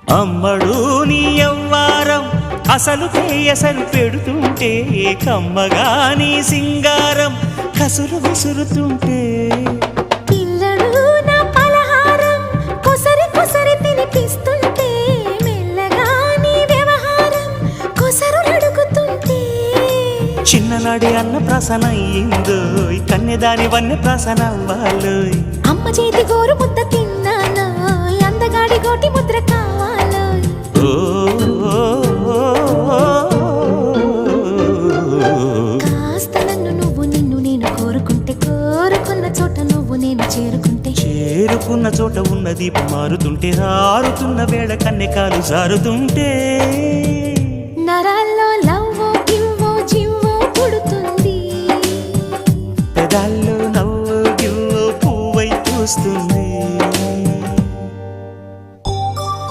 అమ్మడు నీ యవ్వారం అసలు కేయసలు పెడుతుంటే కమ్మగా నీ సింగారం కసురు విసురుతుంటే పిల్లడు నా పలహారం కొసరి కొసరి తినిపిస్తుంటే మెల్లగా నీ వ్యవహారం కొసరు అడుగుతుంటే చిన్ననాడి అన్న ప్రసన అయ్యిందో కన్నెదాని వన్నె ప్రసన అవ్వాలోయ్ అమ్మ చేతి గోరు ముద్ద తిన్నాను అందగాడి గోటి ముద్ర కావాలో కాస్త నన్ను నువ్వు నిన్ను నేను కోరుకుంటే కోరుకున్న చోట నువ్వు నేను చేరుకుంటే చేరుకున్న చోట ఉన్న దీపం మారుతుంటే ఆరుతున్న వేళ కన్నెకాలు జారుతుంటే నరాల్లో లవ్వో గివ్వో జివ్వో పుడుతుంది పెదాల్లో నవ్వు గివ్వు పువ్వై పూస్తుంది